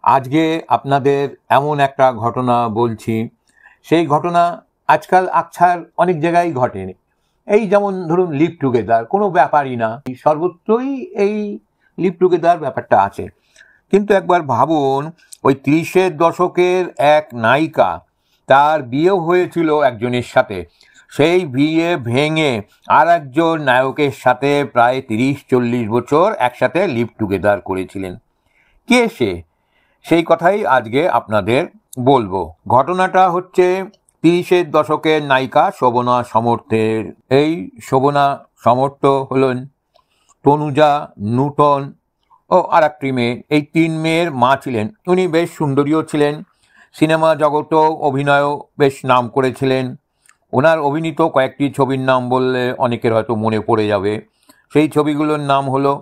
আজকে আপনাদের এমন একটা ঘটনা বলছি, সেই ঘটনা আজকাল আচ্ছার অনেক জায়গায় ঘটে। এই যেমন ধরুন লিভ টুগেদার, কোনো ব্যাপারই না, সর্বত্রই এই লিভ টুগেদার ব্যাপারটা আছে। কিন্তু একবার ভাবুন, ওই 30-এর দশকের এক নায়িকা, তার বিয়ে হয়েছিল একজনের সাথে, সেই বিয়ে ভেঙে আর একজন নায়কের সাথে প্রায় 30-40 বছর একসাথে লিভ টুগেদার করেছিলেন। কে সে? সেই কথাই আজকে আপনাদের বলবো। ঘটনাটা হচ্ছে 30-এর দশকের নায়িকা শোভনা সমর্থের। এই শোভনা সমর্থ হলেন তনুজা, নূতন ও আর একটি মেয়ে। এই 3 মেয়ের মা ছিলেন। উনি বেশ সুন্দরীও ছিলেন, সিনেমা জগতেও অভিনয়ও বেশ নাম করেছিলেন। ওনার অভিনীত কয়েকটি ছবির নাম বললে অনেকের হয়তো মনে পড়ে যাবে। সেই ছবিগুলোর নাম হলো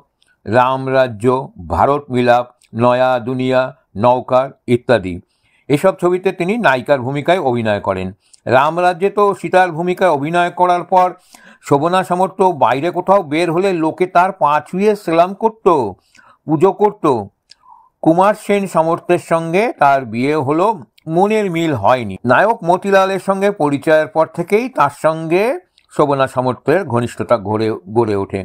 রামরাজ্য, ভারত মিলাপ, নয়া দুনিয়া, নৌকার ইত্যাদি। এসব ছবিতে তিনি নায়িকার ভূমিকায় অভিনয় করেন। রামরাজ্যে তো সীতার ভূমিকায় অভিনয় করার পর শোভনা সমর্থ বাইরে কোথাও বের হলে লোকে তার পা ছুঁয়ে সেলাম করত, পুজো করত। কুমার সেন সমর্থের সঙ্গে তার বিয়ে হলো, মনের মিল হয়নি। নায়ক মতিলালের সঙ্গে পরিচয়ের পর থেকেই তার সঙ্গে শোভনা সমর্থের ঘনিষ্ঠতা গড়ে ওঠে।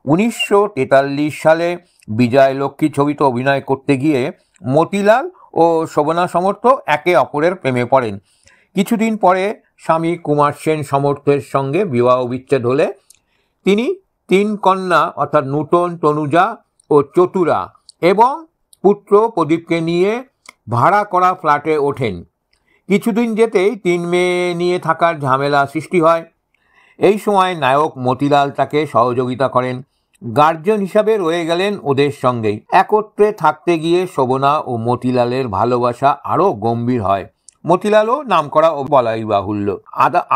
1943 সালে বিজয় লক্ষ্মী ছবিতে অভিনয় করতে গিয়ে মতিলাল ও শোভনা সমর্থ একে অপরের প্রেমে পড়েন। কিছুদিন পরে স্বামী কুমার সেন সমর্থের সঙ্গে বিবাহ বিচ্ছেদ হলে তিনি 3 কন্যা অর্থাৎ নূতন, তনুজা ও চতুরা এবং পুত্র প্রদীপকে নিয়ে ভাড়া করা ফ্ল্যাটে ওঠেন। কিছুদিন যেতেই 3 মেয়ে নিয়ে থাকার ঝামেলা সৃষ্টি হয়। এই সময় নায়ক মতিলাল তাকে সহযোগিতা করেন, গার্জিয়ান হিসাবে রয়ে গেলেন ওদের সঙ্গেই। একত্রে থাকতে গিয়ে শোভনা ও মতিলালের ভালোবাসা আরও গম্ভীর হয়। মতিলালও নামকরা ও বলাই বাহুল্য।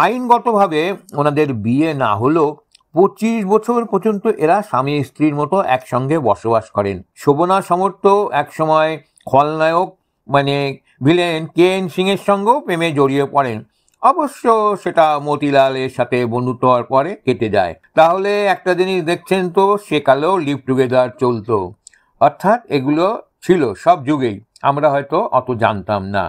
আইনগতভাবে ওনাদের বিয়ে না হলেও 25 বছর পর্যন্ত এরা স্বামী স্ত্রীর মতো একসঙ্গে বসবাস করেন। শোভনা সমর্থ একসময় খলনায়ক মানে ভিলেন কে.এন. সিংয়ের সঙ্গেও প্রেমে জড়িয়ে পড়েন। অবশ্য সেটা মতিলালের সাথে বন্ধুত্ব হওয়ার পরে কেটে যায়। তাহলে একটা জিনিস দেখছেন তো, সেকালেও লিভ টুগেদার চলতো, অর্থাৎ এগুলো ছিল সব যুগেই, আমরা হয়তো অত জানতাম না।